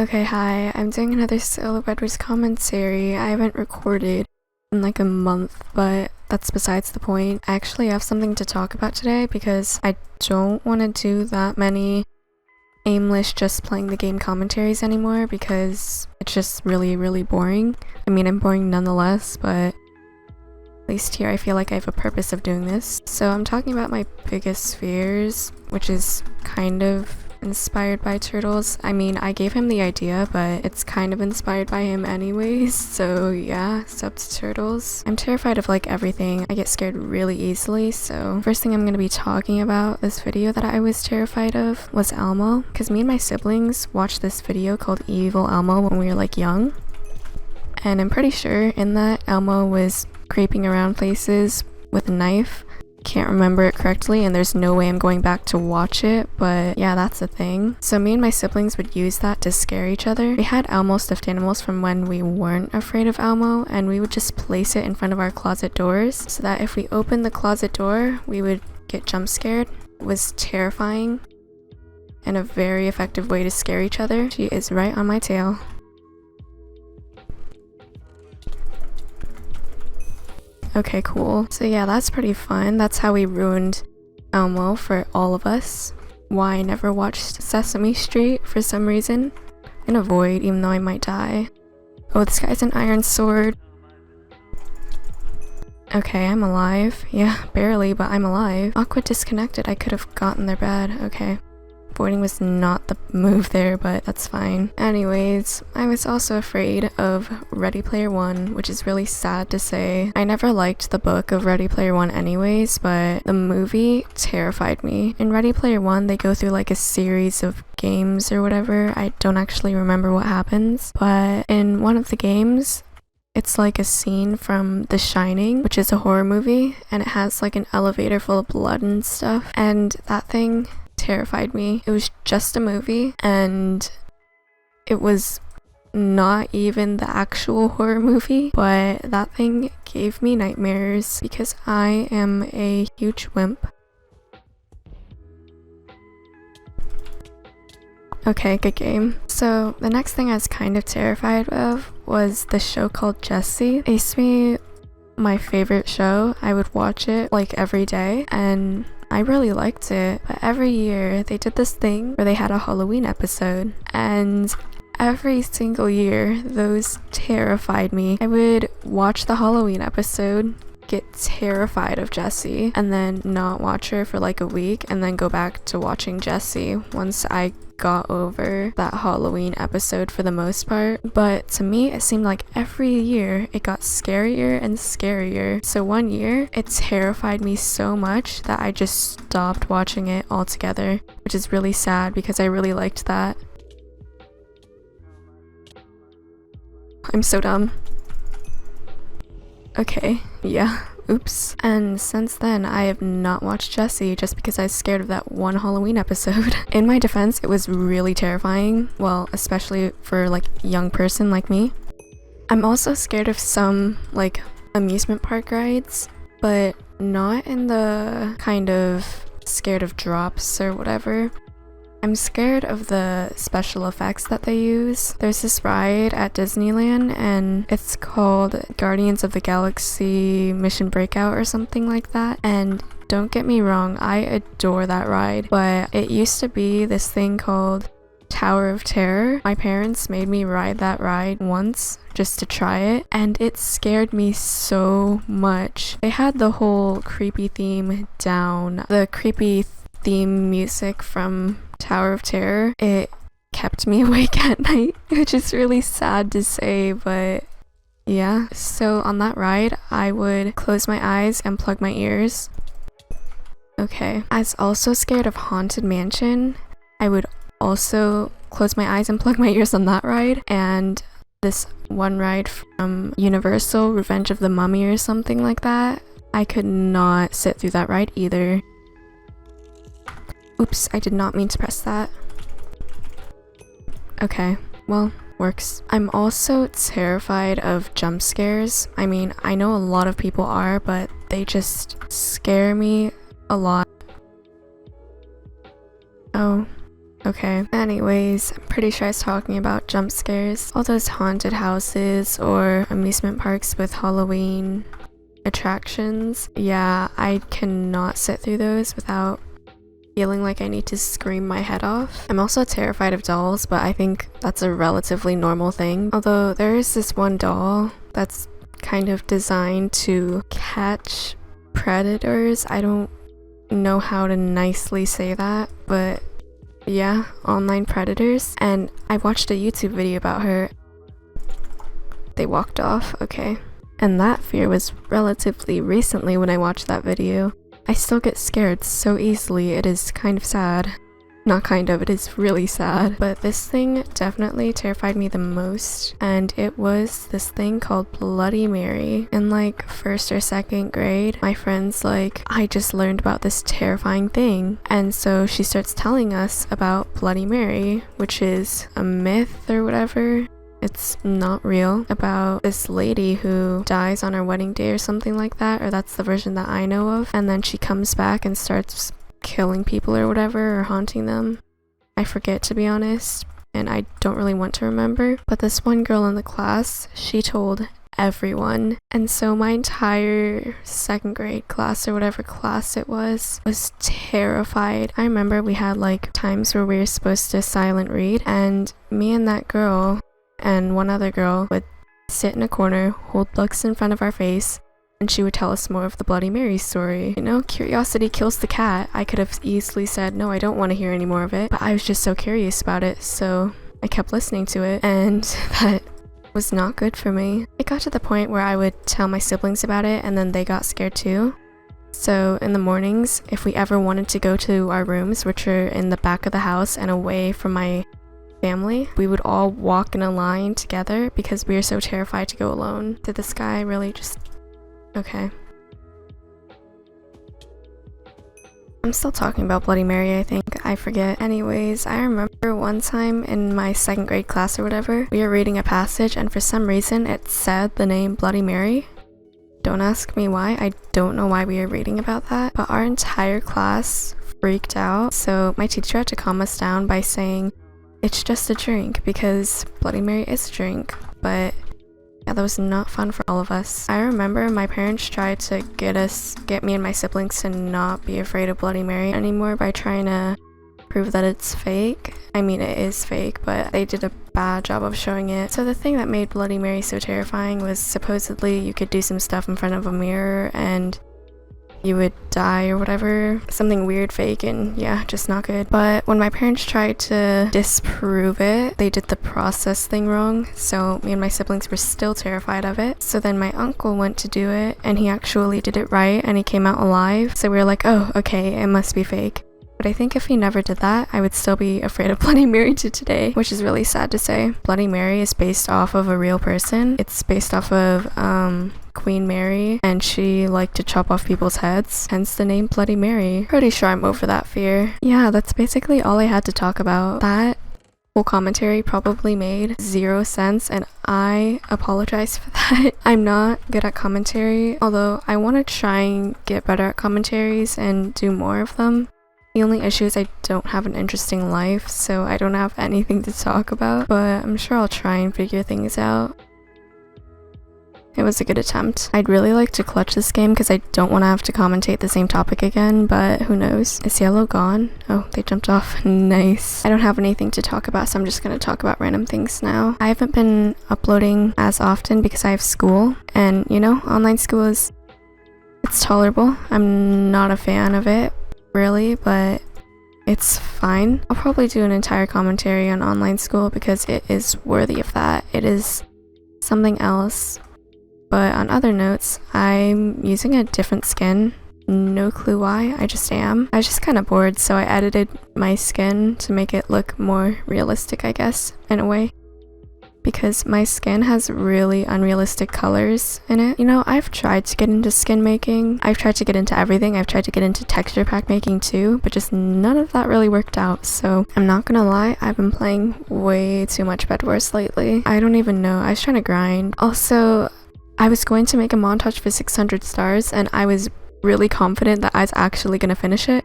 Okay, hi, I'm doing another solo bedwars commentary. I haven't recorded in like a month, but that's besides the point. I actually have something to talk about today because I don't want to do that many aimless just playing the game commentaries anymore because it's just really boring. I mean, I'm boring nonetheless, but at least here I feel like I have a purpose of doing this. So I'm talking about my biggest fears, which is kind of inspired by turtles. I mean, I gave him the idea, but it's kind of inspired by him anyways, so yeah, sub to turtles. I'm terrified of like everything. I get scared really easily, so first thing I'm gonna be talking about this video that I was terrified of was Elmo, because me and my siblings watched this video called Evil Elmo when we were like young, and I'm pretty sure in that Elmo was creeping around places with a knife. Can't remember it correctly and there's no way I'm going back to watch it, but yeah, that's a thing. So me and my siblings would use that to scare each other. We had Elmo stuffed animals from when we weren't afraid of Elmo, and we would just place it in front of our closet doors so that if we opened the closet door we would get jump scared. It was terrifying and a very effective way to scare each other. She is right on my tail. Okay, cool. So yeah, that's pretty fun. That's how we ruined Elmo for all of us. Why I never watched Sesame Street for some reason. And avoid, even though I might die. Oh, this guy's an iron sword. Okay, I'm alive. Yeah, barely, but I'm alive. Aqua disconnected. I could have gotten their bed. Okay. Avoiding was not the move there, but that's fine. Anyways, I was also afraid of Ready Player One, which is really sad to say. I never liked the book of Ready Player One anyways, but the movie terrified me. In Ready Player One, they go through like a series of games or whatever. I don't actually remember what happens, but in one of the games, it's like a scene from The Shining, which is a horror movie, and it has like an elevator full of blood and stuff, and that thing terrified me. It was just a movie and it was not even the actual horror movie, but that thing gave me nightmares because I am a huge wimp. Okay, good game. So the next thing I was kind of terrified of was the show called Jessie. It used to be my favorite show. I would watch it like every day and I really liked it, but every year they did this thing where they had a Halloween episode, and every single year those terrified me. I would watch the Halloween episode, get terrified of Jessie, and then not watch her for like a week, and then go back to watching Jessie once I got over that Halloween episode for the most part. But to me it seemed like every year it got scarier and scarier. So one year it terrified me so much that I just stopped watching it altogether, which is really sad because I really liked that. I'm so dumb. Okay, yeah. Oops. And since then, I have not watched Jessie just because I was scared of that one Halloween episode. In my defense, it was really terrifying. Well, especially for like a young person like me. I'm also scared of some like amusement park rides, but not in the kind of scared of drops or whatever. I'm scared of the special effects that they use. There's this ride at Disneyland and it's called Guardians of the Galaxy Mission Breakout or something like that. And don't get me wrong, I adore that ride, but it used to be this thing called Tower of Terror. My parents made me ride that ride once just to try it, and it scared me so much. They had the whole creepy theme down. The creepy theme music from Tower of Terror, it kept me awake at night, which is really sad to say, but yeah. So on that ride, I would close my eyes and plug my ears. Okay. I was also scared of Haunted Mansion. I would also close my eyes and plug my ears on that ride, and this one ride from Universal, Revenge of the Mummy or something like that, I could not sit through that ride either. Oops, I did not mean to press that. Okay, well, works. I'm also terrified of jump scares. I mean, I know a lot of people are, but they just scare me a lot. Oh, Okay. Anyways, I'm pretty sure I was talking about jump scares. All those haunted houses or amusement parks with Halloween attractions. Yeah, I cannot sit through those without feeling like I need to scream my head off. I'm also terrified of dolls, but I think that's a relatively normal thing. Although there is this one doll that's kind of designed to catch predators. I don't know how to nicely say that, but yeah, online predators. And I watched a YouTube video about her. They walked off, okay. And that fear was relatively recently when I watched that video. I still get scared so easily, it is kind of sad. Not kind of, it is really sad. But this thing definitely terrified me the most, and it was this thing called Bloody Mary. In like 1st or 2nd grade, my friend's like, I just learned about this terrifying thing. And so she starts telling us about Bloody Mary, which is a myth or whatever. It's not real, about this lady who dies on her wedding day or something like that, or that's the version that I know of. And then she comes back and starts killing people or whatever, or haunting them. I forget, to be honest, and I don't really want to remember. But this one girl in the class, she told everyone, and so my entire 2nd grade class or whatever class it was terrified. I remember we had like times where we were supposed to silent read, and me and that girl and one other girl would sit in a corner, hold books in front of our face, and she would tell us more of the Bloody Mary story. You know, curiosity kills the cat. I could have easily said, no, I don't want to hear any more of it, but I was just so curious about it, so I kept listening to it, and that was not good for me. It got to the point where I would tell my siblings about it, and then they got scared too. So in the mornings, if we ever wanted to go to our rooms, which are in the back of the house and away from my family, we would all walk in a line together because we were so terrified to go alone. Did this guy really just... Okay. I'm still talking about Bloody Mary, I think. I forget. Anyways, I remember one time in my 2nd grade class or whatever, we were reading a passage and for some reason it said the name Bloody Mary. Don't ask me why. I don't know why we were reading about that, but our entire class freaked out. So my teacher had to calm us down by saying, it's just a drink, because Bloody Mary is a drink. But yeah, that was not fun for all of us. I remember my parents tried to get me and my siblings to not be afraid of Bloody Mary anymore by trying to prove that it's fake. I mean, it is fake, but they did a bad job of showing it. So the thing that made Bloody Mary so terrifying was supposedly you could do some stuff in front of a mirror and you would die or whatever, something weird, fake, and yeah, just not good. But when my parents tried to disprove it, they did the process thing wrong, so me and my siblings were still terrified of it. So then my uncle went to do it, and he actually did it right, and he came out alive, so we were like, oh, okay, it must be fake. But I think if he never did that, I would still be afraid of Bloody Mary to today, which is really sad to say. Bloody Mary is based off of a real person. It's based off of Queen Mary, and she liked to chop off people's heads, hence the name Bloody Mary. Pretty sure I'm over that fear. Yeah, that's basically all I had to talk about. That whole commentary probably made 0 sense, and I apologize for that. I'm not good at commentary, although I want to try and get better at commentaries and do more of them. The only issue is I don't have an interesting life, so I don't have anything to talk about, but I'm sure I'll try and figure things out. It was a good attempt. I'd really like to clutch this game because I don't want to have to commentate the same topic again, but who knows? Is Yellow gone? Oh, they jumped off. Nice. I don't have anything to talk about, so I'm just going to talk about random things now. I haven't been uploading as often because I have school, and you know, online school it's tolerable. I'm not a fan of it, really, but it's fine. I'll probably do an entire commentary on online school because it is worthy of that. It is something else. But on other notes, I'm using a different skin. No clue why, I just am. I was just kind of bored, so I edited my skin to make it look more realistic, I guess, in a way. Because my skin has really unrealistic colors in it. You know, I've tried to get into skin making. I've tried to get into everything. I've tried to get into texture pack making too, but just none of that really worked out. So I'm not gonna lie, I've been playing way too much bedwars lately. I don't even know. I was trying to grind. Also, I was going to make a montage for 600 stars, and I was really confident that I was actually gonna finish it.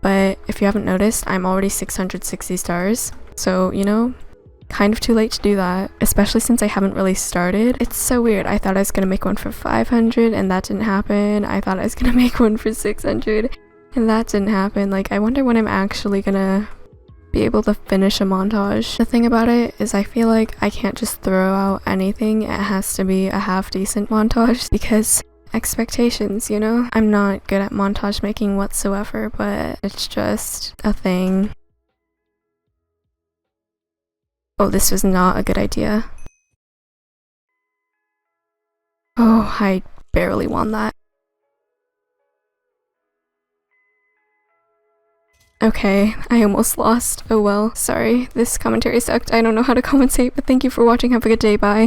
but if you haven't noticed, I'm already 660 stars. So, you know, kind of too late to do that, especially since I haven't really started. It's so weird. I thought I was gonna make one for 500 and that didn't happen. I thought I was gonna make one for 600 and that didn't happen. Like, I wonder when I'm actually gonna be able to finish a montage. The thing about it is I feel like I can't just throw out anything. It has to be a half decent montage because expectations, you know? I'm not good at montage making whatsoever, but it's just a thing. Oh, this was not a good idea. Oh, I barely won that. Okay, I almost lost. Oh well, sorry. This commentary sucked. I don't know how to commentate, but thank you for watching. Have a good day. Bye.